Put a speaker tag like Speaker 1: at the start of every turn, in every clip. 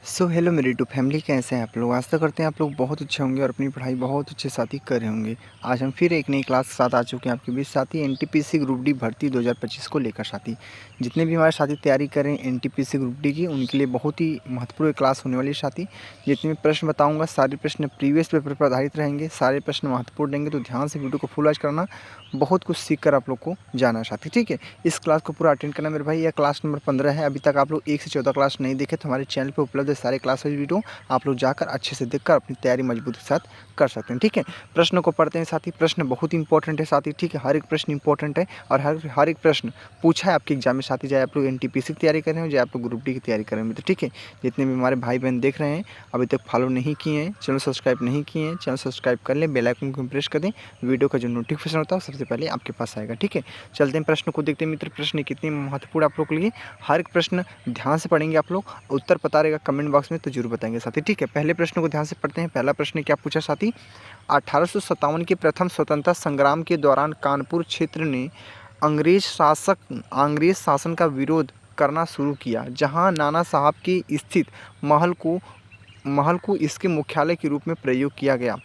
Speaker 1: So hello मेरी YouTube family, कैसे हैं आप लोग। आशा करते हैं आप लोग बहुत अच्छे होंगे और अपनी पढ़ाई बहुत अच्छे साथ ही कर रहे होंगे। आज हम फिर एक नई क्लास के साथ आ चुके हैं आपके बीच। साथी एनटीपीसी ग्रुप डी भर्ती 2025 को लेकर साथी जितने भी हमारे साथी तैयारी करें एनटीपीसी ग्रुप डी की, उनके लिए बहुत ही महत्वपूर्ण क्लास होने वाली है साथी। जितने भी प्रश्न बताऊँगा सारे प्रश्न प्रीवियस पेपर पर आधारित रहेंगे, सारे प्रश्न महत्वपूर्ण रहेंगे, तो ध्यान से वीडियो को फुल वॉच करना। बहुत कुछ सीख कर आप लोग को जाना है साथी, ठीक है। इस क्लास को पूरा अटेंड करना मेरे भाई। यह क्लास नंबर 15 है। अभी तक आप लोग 1 से 14 क्लास नहीं देखे तो हमारे चैनल पे उपलब्ध है सारे क्लास वीडियो। आप लोग जाकर अच्छे से देखकर अपनी तैयारी मजबूती के साथ कर सकते हैं, ठीक है। प्रश्न को पढ़ते हैं साथी। प्रश्न बहुत इंपॉर्टेंट है साथी, ठीक है। हर एक प्रश्न इंपॉर्टेंट है और हर एक प्रश्न पूछा है आपके एग्जाम में साथी, चाहे आप लोग एनटीपीसी की तैयारी कर रहे हो, चाहे आप लोग ग्रुप डी की तैयारी कर रहे हैं, तो ठीक है। जितने भी हमारे भाई बहन देख रहे हैं अभी तक फॉलो नहीं किए हैं, चैनल सब्सक्राइब नहीं किए हैं, चैनल सब्सक्राइब कर लें, बेल आइकन को प्रेस कर दें। वीडियो का जो नोटिफिकेशन होता है सबसे पहले आपके पास आएगा, ठीक है। चलते हैं प्रश्न को देखते हैं मित्र। प्रश्न कितने महत्वपूर्ण आप लोग के लिए। हर एक प्रश्न ध्यान से पढ़ेंगे आप लोग, उत्तर पता रहेगा कमेंट बॉक्स में तो जरूर बताएंगे साथी, ठीक है। पहले प्रश्न को ध्यान से पढ़ते हैं। पहला प्रश्न क्या पूछा साथी। 1857 के प्रथम स्वतंत्रता संग्राम के दौरान कानपुर क्षेत्र ने अंग्रेज शासन का विरोध करना शुरू किया, जहां नाना साहब के स्थित महल को इसके मुख्यालय के रूप में प्रयोग किया गया।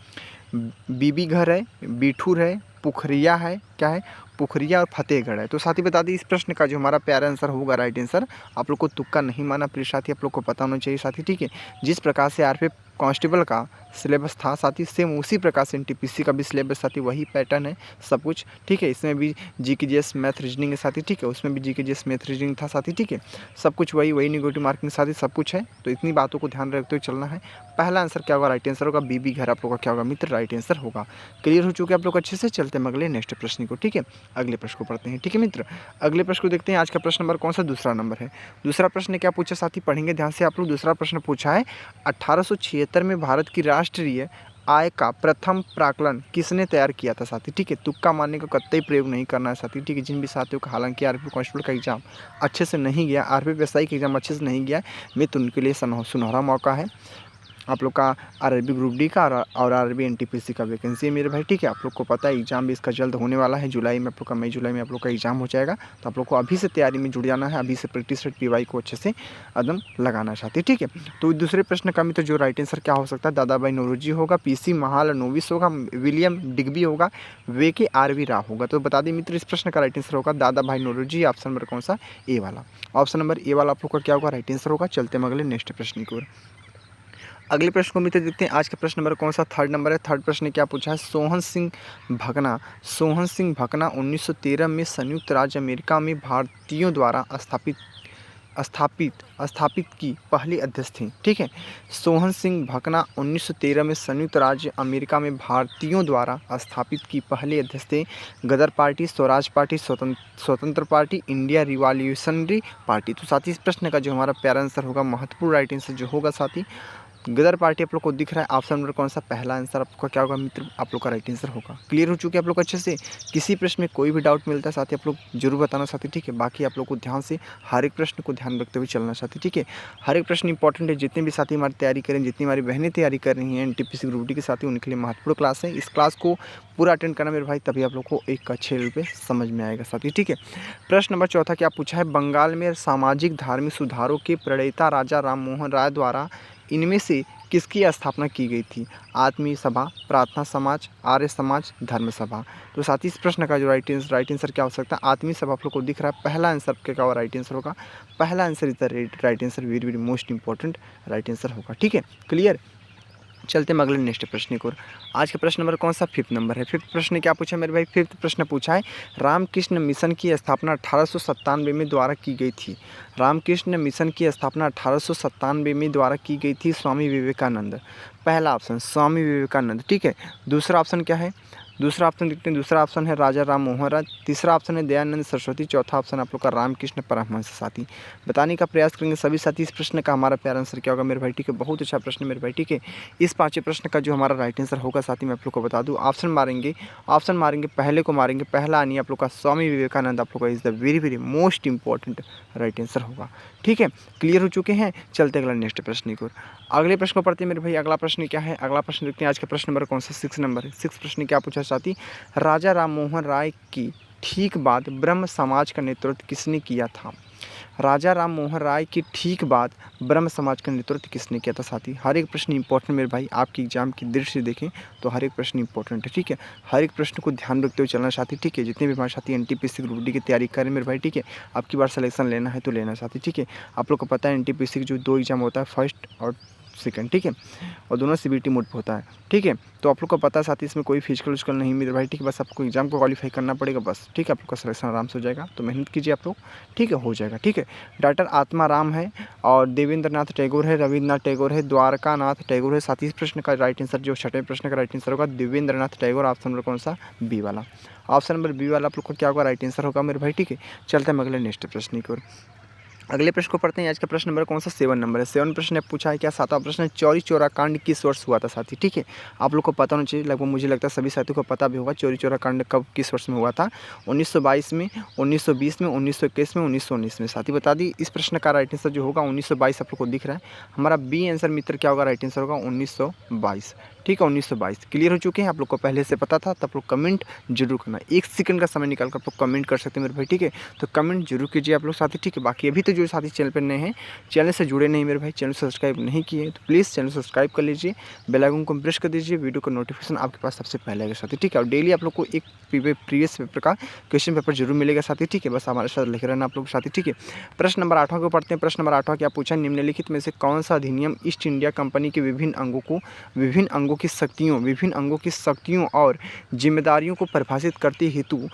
Speaker 1: बीबी घर है, बिठूर है, पुखरिया है, क्या है, पुखरिया और फतेहगढ़ है। तो साथी बता दी इस प्रश्न का जो हमारा प्यारा आंसर होगा, राइट आंसर। आप लोग को तुक्का नहीं माना प्रिय साथी, आप लोग को पता होना चाहिए साथी, ठीक है। जिस प्रकार से आरपीएफ कांस्टेबल का सिलेबस था साथी, सेम उसी प्रकार से एनटीपीसी का भी सिलेबस साथी, वही पैटर्न है सब कुछ, ठीक है। इसमें भी जीकेजीएस मैथ रीजनिंग है साथी, ठीक है। उसमें भी जीकेजीएस मैथ रीजनिंग था साथी, ठीक है। सब कुछ वही नेगेटिव मार्किंग साथी, सब कुछ है। तो इतनी बातों को ध्यान रखते हुए चलना है। पहला आंसर क्या होगा, राइट आंसर होगा। बीबी घर आप लोग का क्या होगा मित्र, राइट आंसर होगा। क्लियर हो चुके आप लोग अच्छे से। चलते हैं अगले नेक्स्ट प्रश्न को, ठीक है। अगले प्रश्न को पढ़ते हैं, ठीक है मित्र। अगले प्रश्न को देखते हैं। आज का प्रश्न नंबर कौन सा, दूसरा नंबर है। दूसरा प्रश्न क्या पूछा साथी, पढ़ेंगे ध्यान से आप लोग। दूसरा प्रश्न पूछा है 1876 में भारत की राष्ट्रीय आय का प्रथम प्राकलन किसने तैयार किया था साथी, ठीक है। तुक्का मारने का कतई प्रयोग नहीं करना है साथी, ठीक है। जिन भी साथियों का हालांकि आरपी कांस्टेबल का एग्जाम अच्छे से नहीं गया, आरपी एसआई का एग्जाम अच्छे से नहीं गया, मित्र उनके लिए सुनहरा मौका है। आप लोग का आरआरबी ग्रुप डी का और आरआरबी एनटीपीसी का वैकेंसी है मेरे भाई, ठीक है। आप लोग को पता है एग्जाम भी इसका जल्द होने वाला है, जुलाई में आप लोग का, मई जुलाई में आप लोग का एग्जाम हो जाएगा। तो आप लोग को अभी से तैयारी में जुड़ जाना है, अभी से प्रैक्टिस सेट पीवाई को अच्छे से एकदम लगाना चाहते हैं, ठीक है। तो दूसरे प्रश्न का मित्र जो राइट आंसर क्या हो सकता है, दादा भाई नौरोजी होगा, पीसी महालनोबिस होगा, विलियम डिग्बी होगा, वे के आरवी राव होगा। तो बता दें मित्र इस प्रश्न का राइट आंसर होगा दादा भाई नौरोजी। ऑप्शन नंबर कौन सा, ए वाला। ऑप्शन नंबर ए वाला आप लोग का क्या होगा, राइट आंसर होगा। चलते हैं अगले नेक्स्ट प्रश्न की ओर। अगले प्रश्न को मित्र देखते हैं। आज का प्रश्न नंबर कौन सा, थर्ड नंबर है। थर्ड प्रश्न क्या पूछा है, सोहन सिंह भकना 1913 में संयुक्त राज्य अमेरिका में भारतीयों द्वारा स्थापित की पहली अध्यक्ष थी, ठीक है। सोहन सिंह भकना 1913 में संयुक्त राज्य अमेरिका में भारतीयों द्वारा स्थापित की पहली अध्यक्ष थे। गदर पार्टी, स्वराज पार्टी, स्वतंत्र पार्टी, इंडिया रिवॉल्यूशनरी पार्टी। तो साथी इस प्रश्न का जो हमारा प्यारा आंसर होगा, महत्वपूर्ण राइट आंसर जो होगा साथी, गदर पार्टी आप लोग को दिख रहा है। ऑप्शन नंबर कौन सा, पहला आंसर आपका क्या होगा मित्र, आप लोग का राइट आंसर होगा। क्लियर हो चुके हैं आप लोग अच्छे से। किसी प्रश्न में कोई भी डाउट मिलता है साथी आप लोग जरूर बताना साथी, ठीक है। बाकी आप लोग को ध्यान से हर एक प्रश्न को ध्यान रखते हुए चलना साथी, ठीक है। हर एक प्रश्न इंपॉर्टेंट है। जितने भी साथी हमारी तैयारी करें, जितनी हमारी बहनें तैयारी कर रही हैं एनटीपीसी ग्रुप डी के साथी, उनके लिए महत्वपूर्ण क्लास है। इस क्लास को पूरा अटेंड करना मेरे भाई, तभी आप लोग को एक अच्छे लेवल पे समझ में आएगा साथी, ठीक है। प्रश्न नंबर चौथा क्या पूछा है, बंगाल में सामाजिक धार्मिक सुधारों के प्रणेता राजा राम मोहन राय द्वारा इनमें से किसकी स्थापना की गई थी। आत्मीय सभा, प्रार्थना समाज, आर्य समाज, धर्म सभा। तो साथ ही इस प्रश्न का जो राइट आंसर क्या हो सकता है, आत्मीय सभा आप लोग को दिख रहा है। पहला आंसर क्या होगा, राइट आंसर होगा। पहला answer is the right answer, very very most important right answer होगा, ठीक है। क्लियर। चलते हैं अगले नेक्स्ट प्रश्न की ओर। आज का प्रश्न नंबर कौन सा, फिफ्थ नंबर है। फिफ्थ प्रश्न क्या पूछा मेरे भाई, फिफ्थ प्रश्न पूछा है रामकृष्ण मिशन की स्थापना 1897 में द्वारा की गई थी। रामकृष्ण मिशन की स्थापना 1897 में द्वारा की गई थी स्वामी विवेकानंद। पहला ऑप्शन स्वामी विवेकानंद, ठीक है। दूसरा ऑप्शन क्या है, दूसरा ऑप्शन देखते हैं। दूसरा ऑप्शन है राजा राम मोहन राय। तीसरा ऑप्शन है दयानंद सरस्वती। चौथा ऑप्शन आप लोग का रामकृष्ण परमहंस साथी। बताने का प्रयास करेंगे सभी साथी इस प्रश्न का हमारा प्यारा आंसर क्या होगा मेरे भाई, ठीक है। बहुत अच्छा प्रश्न मेरे भाई, ठीक है। इस पांचवें प्रश्न का जो हमारा राइट आंसर होगा साथी, मैं आप लोग को बता दूं। ऑप्शन मारेंगे, पहले को मारेंगे, पहला आनी आप लोग का स्वामी विवेकानंद आप लोग का is the very very most important right answer होगा, ठीक है। क्लियर हो चुके हैं। चलते अगला नेक्स्ट प्रश्न की ओर। अगले प्रश्न को पढ़ते हैं मेरे भाई। अगला प्रश्न क्या है, अगला प्रश्न देखते हैं। आज का प्रश्न नंबर कौन सा, 6 नंबर है। 6 प्रश्न क्या पूछा साथी, राजा राम मोहन राय की ठीक बाद ब्रह्म समाज का नेतृत्व किसने किया था। राजा राम मोहन राय के ठीक बाद ब्रह्म समाज का नेतृत्व किसने किया था साथी। हर एक प्रश्न इंपॉर्टेंट मेरे भाई, आपकी एग्जाम की दृष्टि से देखें तो हर एक प्रश्न इंपॉर्टेंट है, ठीक है। हर एक प्रश्न को ध्यान रखते हुए चलना साथी, ठीक है। जितने भी हमारे साथी एनटीपीसी ग्रुप डी की तैयारी करें मेरे भाई, ठीक है। अब की बार सिलेक्शन लेना है तो लेना साथी, ठीक है। आप लोग को पता है एनटीपीसी के जो 2 एग्जाम होता है, फर्स्ट और सेकंड, ठीक है, और दोनों सीबीटी मोड पे होता है, ठीक है। तो आप लोग को पता है साथ ही इसमें कोई फिजिकल विजिकल नहीं मेरे भाई, ठीक है। बस आपको एग्जाम को क्वालिफाई करना पड़ेगा बस, ठीक है। आप लोग का सिलेक्शन आराम से हो जाएगा, तो मेहनत कीजिए आप लोग, ठीक है, हो जाएगा, ठीक है। डॉक्टर आत्माराम है और देवेंद्रनाथ टैगोर है, रविन्द्रनाथ टैगोर है, द्वारकानाथ टैगोर है साथी। इस प्रश्न का राइट आंसर जो 6वें प्रश्न का राइट आंसर होगा देवेंद्रनाथ टैगोर। ऑप्शन नंबर कौन सा, बी वाला। ऑप्शन नंबर बी वाला आप लोग का क्या होगा, राइट आंसर होगा मेरे भाई, ठीक है। चलते हैं अगले नेक्स्ट प्रश्न की ओर। अगले प्रश्न को पढ़ते हैं। आज का प्रश्न नंबर कौन सा, 7 नंबर है। 7 प्रश्न ने पूछा है क्या, 7वां प्रश्न है, चौरी चौरा कांड किस वर्ष हुआ था साथी, ठीक है। आप लोग को पता होना चाहिए, लगभग मुझे लगता है सभी साथियों को पता भी होगा चौरी चौरा कांड कब किस वर्ष में हुआ था। 1922 में, 1920 में, 1921 में, 1919 में साथी बता दी। इस प्रश्न का राइट आंसर जो होगा 1922 आप लोग को दिख रहा है। हमारा बी आंसर मित्र क्या होगा, राइट आंसर होगा 1922, ठीक है। 1922 क्लियर हो चुके हैं, आप लोग को पहले से पता था, तब लोग कमेंट जरूर करना। 1 सेकंड का समय निकाल कर आप लोग कमेंट कर सकते हैं मेरे भाई, ठीक है। तो कमेंट जरूर कीजिए आप लोग साथी, ठीक है। बाकी अभी तो जो साथी चैनल पर नए हैं, चैनल से जुड़े नहीं मेरे भाई, चैनल सब्सक्राइब नहीं किए तो प्लीज़ चैनल सब्सक्राइब कर लीजिए, बेल आइकन को प्रेस कर दीजिए, वीडियो का नोटिफिकेशन आपके पास सबसे पहले आएगा साथी, ठीक है। और डेली आप लोग को एक प्रीवियस पेपर का क्वेश्चन पेपर जरूर मिलेगा साथी, ठीक है। बस हमारे साथ लिख रहना आप लोग साथी, ठीक है। प्रश्न नंबर 8वां को पढ़ते हैं। प्रश्न नंबर 8वां क्या पूछा, निम्नलिखित में से कौन सा अधिनियम ईस्ट इंडिया कंपनी के विभिन्न अंगों की शक्तियों और जिम्मेदारियों को परिभाषित करते हेतु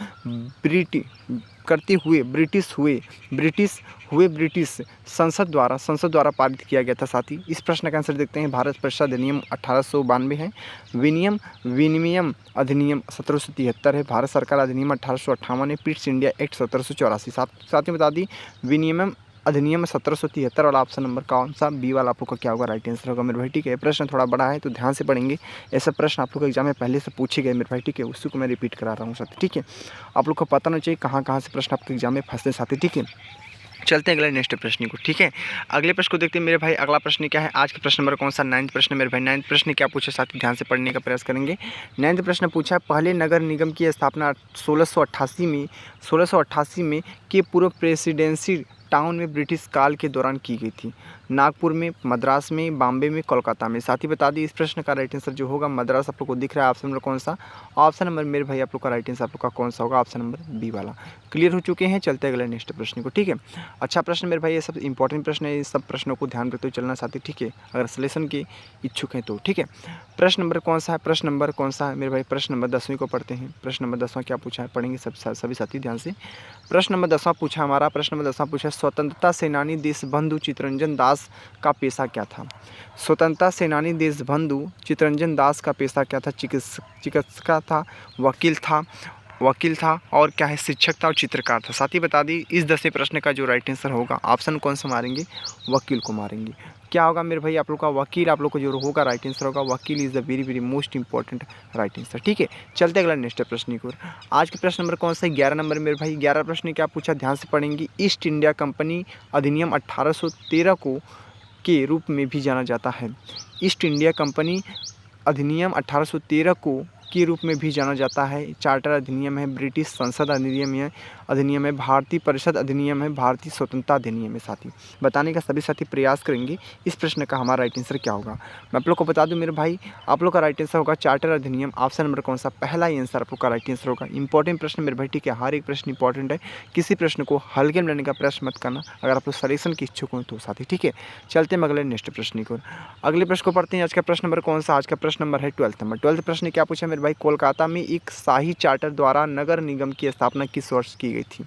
Speaker 1: ब्रिटिश संसद द्वारा पारित किया गया था साथी। इस प्रश्न का आंसर देखते हैं। भारत परिषद अधिनियम 1892 है, विनिमय अधिनियम 1773 है, भारत सरकार अधिनियम 1858 है, पिट्स इंडिया एक्ट 1784। साथ ही बता दी विनिमय अधिनियम 1773 वाला ऑप्शन नंबर कौन सा, बी वाला आप लोग का क्या होगा, राइट आंसर होगा मेरे भाई, ठीक है। प्रश्न थोड़ा बड़ा है तो ध्यान से पढ़ेंगे, ऐसा प्रश्न आप लोग के एग्जाम में पहले से पूछे गए मेरे भाई, ठीक है। उसी को मैं रिपीट करा रहा हूँ साथी, ठीक है। आप लोग को पता होना चाहिए कहाँ से प्रश्न आपके एग्जाम में फंसते साथी, ठीक है। चलते हैं अगले नेक्स्ट प्रश्न को, ठीक है। अगले प्रश्न को देखते हैं मेरे भाई। अगला प्रश्न क्या है, आज का प्रश्न नंबर कौन सा, 9वां प्रश्न मेरे भाई। 9वां प्रश्न क्या पूछा साथी, ध्यान से पढ़ने का प्रयास करेंगे। 9वां प्रश्न पूछा, पहले नगर निगम की स्थापना 1688 में के पूर्व प्रेसिडेंसी टाउन में ब्रिटिश काल के दौरान की गई थी। नागपुर में, मद्रास में, बॉम्बे में, कोलकाता में साथी बता दी। इस प्रश्न का राइट आंसर जो होगा मद्रास आप लोग को दिख रहा है। ऑप्शन नंबर कौन सा, ऑप्शन नंबर मेरे भाई आप लोग का राइट आंसर आप लोग का कौन सा होगा, ऑप्शन नंबर बी वाला। क्लियर हो चुके हैं, चलते अगले नेक्स्ट प्रश्न को, ठीक है। अच्छा प्रश्न मेरे भाई, ये सब इंपॉर्टेंट प्रश्न है, इस सब प्रश्नों को ध्यान रखते हुए चलना साथी, ठीक है। अगर सिलेक्शन के इच्छुक हैं तो, ठीक है। प्रश्न नंबर कौन सा है, प्रश्न नंबर कौन सा है मेरे भाई, प्रश्न नंबर 10वीं को पढ़ते हैं। प्रश्न नंबर 10वां क्या पूछा है, पढ़ेंगे सभी साथी ध्यान से। प्रश्न नंबर 10वां पूछा हमारा, प्रश्न नंबर 10वां पूछा, स्वतंत्रता सेनानी देशबंधु चित्तरंजन दास का पेशा क्या था। स्वतंत्रता सेनानी देशबंधु चित्तरंजन दास का पेशा क्या था, चिकित्सक था, वकील था और क्या है, शिक्षक था और चित्रकार था साथी बता दी। इस 10वें प्रश्न का जो राइट आंसर होगा, ऑप्शन कौन सा मारेंगे, वकील को मारेंगे। क्या होगा मेरे भाई आप लोग का, वकील आप लोग को जो होगा राइट आंसर होगा, वकील is the very most important right answer, ठीक है। चलते अगला नेक्स्ट प्रश्न की ओर। आज के प्रश्न नंबर कौन सा है, 11 नंबर मेरे भाई। 11 प्रश्न क्या पूछा, ध्यान से पढ़ेंगे। ईस्ट इंडिया कंपनी अधिनियम 1813 को के रूप में भी जाना जाता है। ईस्ट इंडिया कंपनी अधिनियम 1813 को के रूप में भी जाना जाता है। चार्टर अधिनियम है, ब्रिटिश संसद अधिनियम है, भारतीय परिषद अधिनियम है, भारतीय स्वतंत्रता अधिनियम है साथी। बताने का सभी साथी प्रयास करेंगे इस प्रश्न का हमारा राइट आंसर क्या होगा। मैं आप लोग को बता दूं मेरे भाई, आप लोग का राइट आंसर होगा चार्टर अधिनियम। ऑप्शन नंबर कौन सा, पहला ही आंसर आप लोग का राइट आंसर होगा। इंपॉर्टेंट प्रश्न मेरे भाई, ठीक है। हर एक प्रश्न इंपॉर्टेंट है, किसी प्रश्न को हल्के में लेने का प्रयास मत करना अगर आप लोग सलेक्शन के इच्छुक हो तो साथी, ठीक है। चलते हैं अगले नेक्स्ट प्रश्न की ओर। अगले प्रश्न को पढ़ते हैं। आज का प्रश्न नंबर कौन सा, आज का प्रश्न नंबर है 12 नंबर। 12 प्रश्न क्या पूछा मेरे भाई, कोलकाता में एक शाही चार्टर द्वारा नगर निगम की स्थापना किस वर्ष की गई थी।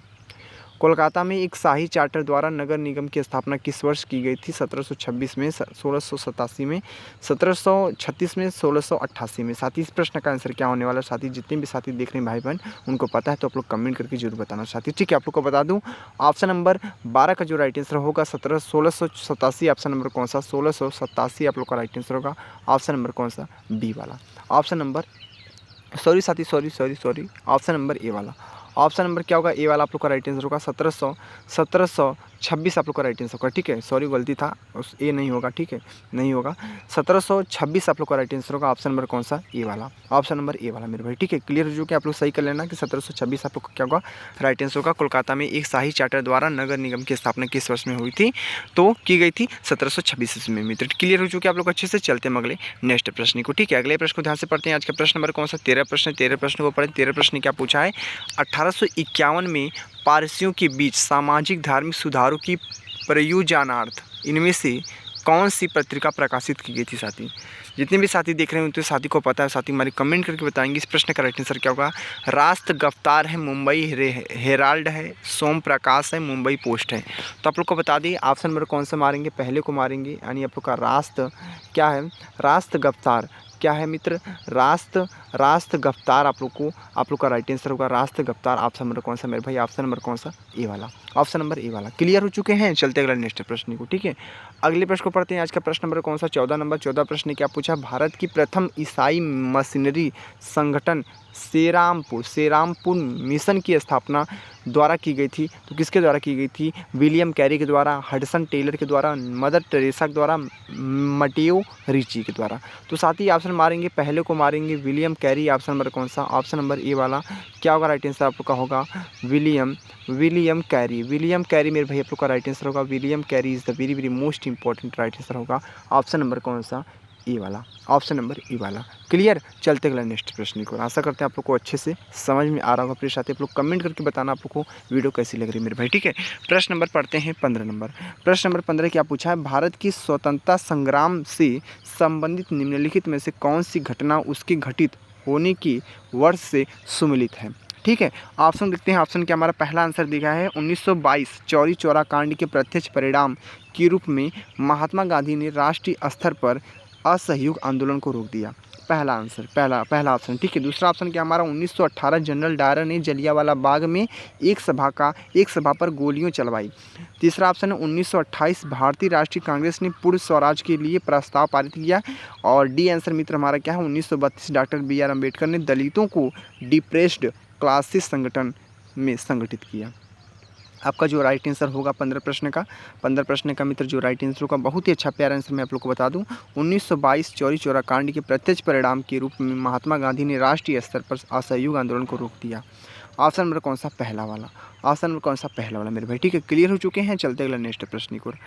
Speaker 1: कोलकाता में एक शाही चार्टर द्वारा नगर निगम की स्थापना किस वर्ष की गई थी, 1726 में, 1687 में, 1736 में, 1688 में साथी। इस प्रश्न का आंसर क्या होने वाला साथी, जितने भी साथी देख रहे हैं भाई बहन उनको पता है तो आप लोग कमेंट करके जरूर बताना साथी, ठीक है। आप लोग को बता दूं ऑप्शन नंबर 12 का जो राइट आंसर होगा 1687। ऑप्शन नंबर कौन सा, 1687 आप लोग का राइट आंसर होगा। ऑप्शन नंबर कौन सा, बी वाला। ऑप्शन नंबर सॉरी साथी, ऑप्शन नंबर ए वाला। ऑप्शन नंबर क्या होगा, ए वाला आप लोग का राइट आंसर होगा। 17 1726 आप लोग का राइट आंसर होगा, ठीक है। सॉरी गलती था, उस ए नहीं होगा, ठीक है, नहीं होगा। 1726 आप लोग का राइट आंसर होगा। ऑप्शन नंबर कौन सा? ए वाला, ऑप्शन नंबर ए वाला मेरे भाई, ठीक है। क्लियर हो चुके आप लोग, सही कर लेना कि 1726 आप लोग का क्या होगा राइट आंसर होगा। कोलकाता में एक शाही चार्टर द्वारा नगर निगम की स्थापना किस वर्ष में हुई थी? तो की गई थी 1726 ईस्वी में मित्र। क्लियर हो चुके आप लोग अच्छे से। चलते हैं अगले नेक्स्ट प्रश्न को, ठीक है। अगले प्रश्न को ध्यान से पढ़ते हैं। आज का प्रश्न नंबर कौन सा? 13 प्रश्न, 13 प्रश्न को पढ़े। 13 प्रश्न क्या पूछा है? 1851 में पारसियों के बीच सामाजिक धार्मिक सुधारों की प्रयोजनार्थ इनमें से कौन सी पत्रिका प्रकाशित की गई थी? साथी जितने भी साथी देख रहे हैं उनके साथी को पता है, साथी हमारे कमेंट करके बताएंगे इस प्रश्न का राइट आंसर क्या होगा। राष्ट्र गफ्तार है, मुंबई हेराल्ड है, सोम प्रकाश है, मुंबई पोस्ट है। तो आप लोग को बता दिए ऑप्शन नंबर कौन सा मारेंगे, पहले को मारेंगे, यानी आप लोग का राष्ट्र क्या है? राष्ट्र गफ्तार क्या है मित्र? राष्ट्र गफ्तार आप लोग का राइट आंसर होगा राष्ट्र गफ्तार। ऑप्शन नंबर कौन सा मेरे भाई? ऑप्शन नंबर कौन सा? ए वाला, ऑप्शन नंबर ए वाला। क्लियर हो चुके हैं। चलते अगला नेक्स्ट प्रश्न को, ठीक है। अगले प्रश्न को पढ़ते हैं। आज का प्रश्न नंबर कौन सा? 14 नंबर। 14 प्रश्न क्या पूछा? भारत की प्रथम ईसाई मशीनरी संगठन सेरामपुर मिशन की स्थापना द्वारा की गई थी। तो किसके द्वारा की गई थी? विलियम कैरी के द्वारा, हडसन टेलर के द्वारा, मदर टेरेसा के द्वारा, मटेओ रिची के द्वारा। तो साथ ही ऑप्शन मारेंगे, पहले को मारेंगे विलियम कैरी। ऑप्शन नंबर कौन सा? ऑप्शन नंबर ए वाला। क्या होगा राइट आंसर आप लोग का? होगा विलियम कैरी। विलियम कैरी मेरे भाई आप लोग का राइट आंसर होगा। William Carey is the very very most important right answer होगा। ऑप्शन नंबर कौन सा? ए वाला, ऑप्शन नंबर ए वाला। क्लियर। चलते अगला नेक्स्ट प्रश्न को। आशा करते हैं आप लोग को अच्छे से समझ में आ रहा होगा। प्लीज़ साथी आप लोग कमेंट करके बताना आप लोग को वीडियो कैसी लग रही है मेरे भाई, ठीक है। प्रश्न नंबर पढ़ते हैं 15 नंबर। प्रश्न नंबर 15 क्या पूछा है? भारत की स्वतंत्रता संग्राम से संबंधित निम्नलिखित में से कौन सी घटना उसके घटित होने की वर्ष से सुमिलित है? ठीक है, ऑप्शन देखते हैं। ऑप्शन क्या हमारा पहला आंसर दिया है 1922 चौरी चौरा कांड के प्रत्यक्ष परिणाम के रूप में महात्मा गांधी ने राष्ट्रीय स्तर पर असहयोग आंदोलन को रोक दिया। पहला आंसर, पहला ऑप्शन, ठीक है। दूसरा ऑप्शन क्या हमारा 1918 जनरल डायर ने जलियांवाला बाग में एक सभा पर गोलियां चलवाई। तीसरा ऑप्शन है 1928 भारतीय राष्ट्रीय कांग्रेस ने पूर्ण स्वराज के लिए प्रस्ताव पारित किया। और डी आंसर मित्र हमारा क्या है 1932 डॉक्टर बी आर अम्बेडकर ने दलितों को डिप्रेस्ड क्लासेस संगठन में संगठित किया। आपका जो राइट आंसर होगा 15 प्रश्न का मित्र जो राइट आंसर होगा, बहुत ही अच्छा प्यारा आंसर मैं आप लोग को बता दूं, 1922 चौरी चौरा कांड के प्रत्यक्ष परिणाम के रूप में महात्मा गांधी ने राष्ट्रीय स्तर पर असहयोग आंदोलन को रोक दिया। ऑप्शन नंबर कौन सा? पहला वाला। ऑप्शन नंबर कौन सा? पहला वाला मेरे भाई, ठीक है। क्लियर हो चुके हैं। चलते अगला नेक्स्ट प्रश्न की ओर।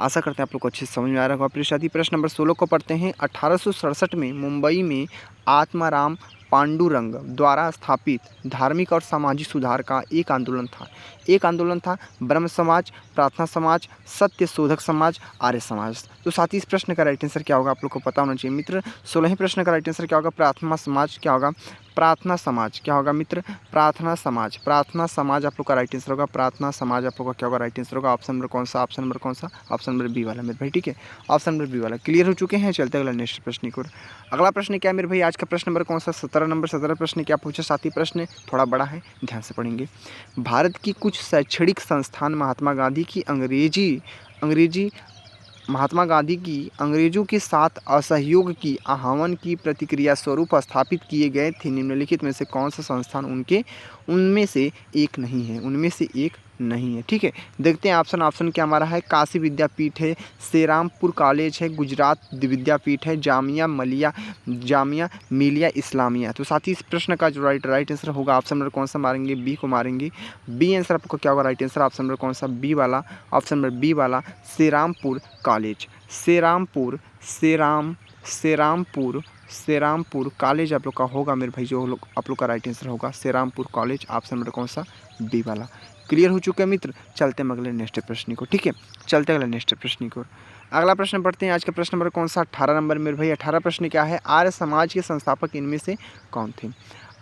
Speaker 1: आशा करते हैं आप लोग को अच्छे से समझ में आ रहा होगा। प्लीज साथी प्रश्न नंबर 16 को पढ़ते हैं। 1867 में मुंबई में आत्माराम पांडुरंग द्वारा स्थापित धार्मिक और सामाजिक सुधार का एक आंदोलन था ब्रह्म समाज, प्रार्थना समाज, सत्य शोधक समाज, आर्य समाज। तो साथ ही इस प्रश्न का राइट आंसर क्या होगा आप लोग को पता होना चाहिए मित्र। 16वें प्रश्न का राइट आंसर क्या होगा? प्रार्थना समाज। क्या होगा? प्रार्थना समाज। क्या होगा मित्र? प्रार्थना समाज आप लोग का राइट आंसर होगा। प्रार्थना समाज आप लोग का क्या होगा राइट आंसर होगा। ऑप्शन नंबर कौन सा? ऑप्शन नंबर बी वाला मेरे भाई, ठीक है। ऑप्शन नंबर बी वाला। क्लियर हो चुके हैं। चलते अगला नेक्स्ट प्रश्न की ओर। अगला प्रश्न क्या है मेरे भाई? आज का प्रश्न नंबर कौन सा? 17 प्रश्न क्या पूछा? साथी प्रश्न थोड़ा बड़ा है, ध्यान से पढ़ेंगे। भारत की कुछ शैक्षणिक संस्थान महात्मा गांधी की अंग्रेजों के साथ असहयोग की आह्वान की प्रतिक्रिया स्वरूप स्थापित किए गए थे। निम्नलिखित में से कौन सा संस्थान उनमें से एक नहीं है, ठीक है। देखते हैं ऑप्शन क्या हमारा है? काशी विद्यापीठ है, सेरामपुर कॉलेज है, गुजरात विद्यापीठ है, जामिया मिलिया इस्लामिया। तो साथ ही इस प्रश्न का जो राइट आंसर होगा ऑप्शन नंबर कौन सा मारेंगे? बी को मारेंगे। बी आंसर आपको क्या होगा राइट आंसर? ऑप्शन नंबर कौन सा? बी वाला, ऑप्शन नंबर बी वाला, सेरामपुर कॉलेज। सेरामपुर कॉलेज आप लोग का होगा मेरे भाई, जो आप लोग का राइट आंसर होगा सेरामपुर कॉलेज। ऑप्शन नंबर कौन सा? बी वाला। क्लियर हो चुके हैं मित्र। चलते हैं अगले नेक्स्ट प्रश्न को, ठीक है। चलते हैं अगले नेक्स्ट प्रश्न को। अगला प्रश्न पढ़ते हैं। आज का प्रश्न नंबर कौन सा? 18 नंबर मेरे भाई। 18 प्रश्न क्या है? आर्य समाज के संस्थापक इनमें से कौन थे?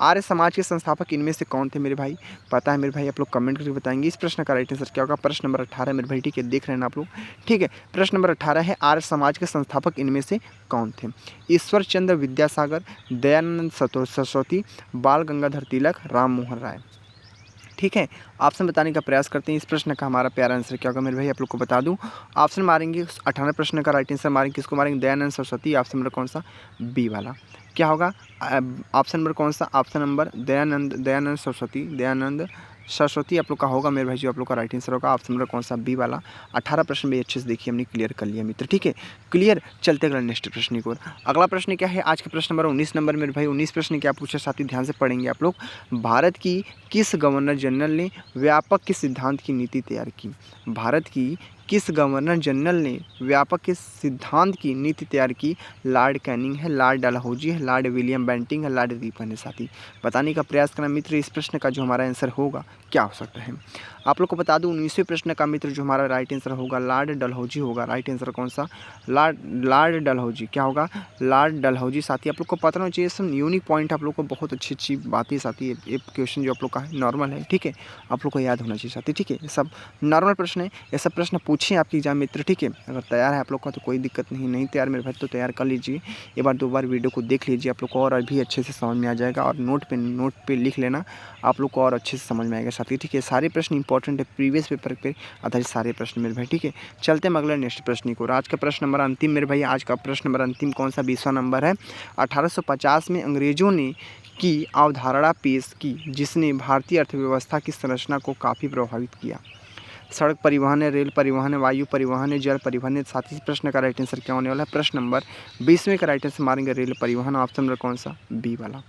Speaker 1: आर्य समाज के संस्थापक इनमें से कौन थे मेरे भाई? पता है मेरे भाई, आप लोग कमेंट करके बताएंगे इस प्रश्न का राइट आंसर क्या होगा। प्रश्न नंबर 18 मेरे भाई, ठीक है, देख रहे हैं आप लोग, ठीक है। प्रश्न नंबर 18 है आर्य समाज के संस्थापक इनमें से कौन थे? ईश्वर चंद्र विद्यासागर, दयानंद सरस्वती, बाल गंगाधर तिलक, राम मोहन राय। ठीक है, ऑप्शन बताने का प्रयास करते हैं। इस प्रश्न का हमारा प्यारा आंसर क्या होगा मेरे भाई, आप लोग को बता दूं। ऑप्शन मारेंगे 18 प्रश्न का राइट आंसर मारेंगे किसको मारेंगे? दयानंद सरस्वती। ऑप्शन नंबर कौन सा? बी वाला। क्या होगा ऑप्शन नंबर कौन सा? ऑप्शन नंबर दयानंद सरस्वती, सरस्वती आप लोग का होगा मेरे भाई, जो आप लोग का राइट आंसर होगा ऑप्शन नंबर कौन सा, बी वाला। 18 प्रश्न भी अच्छे से देखिए हमने क्लियर कर लिया मित्र, ठीक है। क्लियर, चलते अगला नेक्स्ट प्रश्न की ओर। अगला प्रश्न क्या है आज का प्रश्न नंबर 19 नंबर मेरे भाई। 19 प्रश्न क्या पूछा साथी, ध्यान से पढ़ेंगे आप लोग। भारत की किस गवर्नर जनरल ने व्यापक किस सिद्धांत की नीति तैयार की? भारत की किस गवर्नर जनरल ने व्यापक किस सिद्धांत की नीति तैयार की? लॉर्ड कैनिंग है, लॉर्ड डलहौजी है, लॉर्ड विलियम बेंटिंग है, लॉर्ड रिपन है साथी। बताने का प्रयास करना मित्र इस प्रश्न का जो हमारा आंसर होगा क्या हो सकता है। आप लोग को बता दूं 19वें प्रश्न का मित्र जो हमारा राइट आंसर होगा लॉर्ड डलहौजी होगा। राइट आंसर कौन सा, लॉर्ड डलहौजी। क्या होगा, लॉर्ड डलहौजी साथी। आप लोग को पता होना चाहिए सब यूनिक पॉइंट, आप लोग को बहुत अच्छी अच्छी बातें साथी। ये क्वेश्चन जो आप लोग का है नॉर्मल है, ठीक है, आप लोग को याद होना चाहिए साथी, ठीक है। ये सब नॉर्मल प्रश्न है, ये सब प्रश्न पूछें आपके एग्जाम मित्र, ठीक है। अगर तैयार है आप लोग का तो कोई दिक्कत नहीं, नहीं तैयार मेरे भाई तो तैयार कर लीजिए। एक बार दो बार वीडियो को देख लीजिए, आप लोग को और भी अच्छे से समझ में आ जाएगा। और नोट पे लिख लेना, आप लोग को और अच्छे से समझ में आएगा साथी, ठीक है। सारे प्रश्न इंपॉर्टेंट है, प्रीवियस पेपर पे आधारित सारे प्रश्न मेरे भाई, ठीक है। चलते हैं अगला नेक्स्ट प्रश्न को। आज का प्रश्न नंबर अंतिम मेरे भाई, आज का प्रश्न नंबर अंतिम कौन सा, 20वां नंबर है। 1850 में अंग्रेजों ने की अवधारणा पेश की जिसने भारतीय अर्थव्यवस्था की संरचना को काफ़ी प्रभावित किया? सड़क परिवहन है, रेल परिवहन है, वायु परिवहन है, जल परिवहन है। साथ ही प्रश्न का राइट आंसर क्या होने वाला है, प्रश्न नंबर 20वें का राइट आंसर मारेंगे रेल परिवहन। ऑप्शन नंबर कौन सा, बी वाला।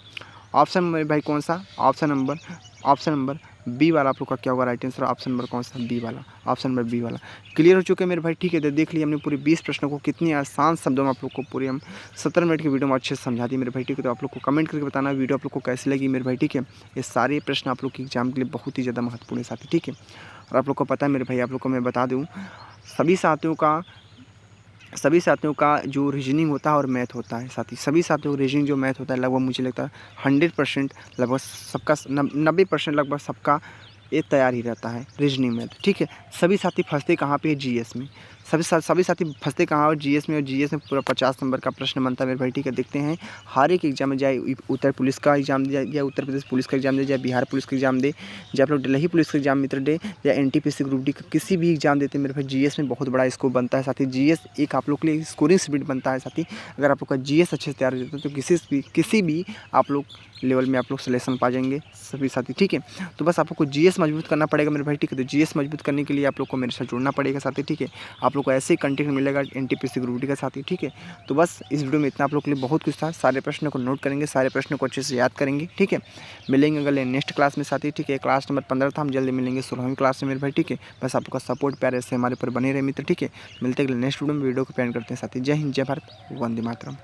Speaker 1: ऑप्शन मेरे भाई कौन सा, ऑप्शन नंबर बी वाला आप लोग का क्या होगा राइट आंसर, ऑप्शन नंबर कौन सा, बी वाला। ऑप्शन नंबर बी वाला क्लियर हो चुके हैं मेरे भाई, ठीक है। तो देख लिया हमने पूरे 20 प्रश्नों को कितनी आसान शब्दों में आप लोग को पूरे हम 17 मिनट की वीडियो में अच्छे से समझा दी मेरे भाई, ठीक है। तो आप लोग को कमेंट करके बताना वीडियो आप लोग को कैसी लगी मेरे भाई, ठीक है। ये सारे प्रश्न आप लोग के एग्जाम के लिए बहुत ही ज़्यादा महत्वपूर्ण है साथी, ठीक है। और आप लोग को पता है मेरे भाई, आप लोग को मैं बता दूँ सभी साथियों का जो रीजनिंग होता है और मैथ होता है साथी, सभी साथियों का रीजनिंग जो मैथ होता है लगभग मुझे लगता है 100% लगभग सबका 90% लगभग सबका ये तैयार ही रहता है रीजनिंग मैथ, ठीक है। सभी साथी फंसते कहाँ पे है, जीएस में। सभी साथी फंसते कहाँ, और जीएस में। और जीएस में पूरा 50 नंबर का प्रश्न बनता है मेरे भाई, ठीक है। देखते हैं हर एक एग्जाम में, चाहे उत्तर पुलिस का एग्जाम दे, या उत्तर प्रदेश पुलिस का एग्जाम दे, या बिहार पुलिस का एग्जाम दे, या आप लोग दिल्ली पुलिस का एग्जाम मित्र दे, या एनटीपीसी ग्रुप डी का किसी भी एग्जाम देते हैं मेरे भाई, जीएस में बहुत बड़ा स्कोप बनता है साथी। जीएस एक आप लोग के लिए स्कोरिंग स्पीड बनता है साथी। अगर आप लोग का जीएस अच्छे से तैयार हो जाता है तो किसी भी आप लोग लेवल में आप लोग सिलेक्शन पा जाएंगे सभी साथी, ठीक है। तो बस आप लोग को जीएस मजबूत करना पड़ेगा मेरे भाई, ठीक है। तो जीएस मजबूत करने के लिए आप लोग को मेरे साथ जुड़ना पड़ेगा साथी, ठीक है। आप लोग को ऐसे ही कंटेंट मिलेगा एनटीपीसी ग्रुप डी का साथी, ठीक है। तो बस इस वीडियो में इतना आप लोग के लिए बहुत कुछ था। सारे प्रश्नों को नोट करेंगे, सारे प्रश्नों को अच्छे से याद करेंगे, ठीक है। मिलेंगे अगले नेक्स्ट क्लास में साथी, ठीक है। क्लास नंबर 15 था, हम जल्दी मिलेंगे 16वीं क्लास में मेरे भाई, ठीक है। बस आप लोग का सपोर्ट प्यार ऐसे हमारे ऊपर बने रहे मित्र, ठीक है। मिलते अगले नेक्स्ट वीडियो में, वीडियो को प्लान करते हैं साथी। जय हिंद, जय भारत, वंदे मातरम।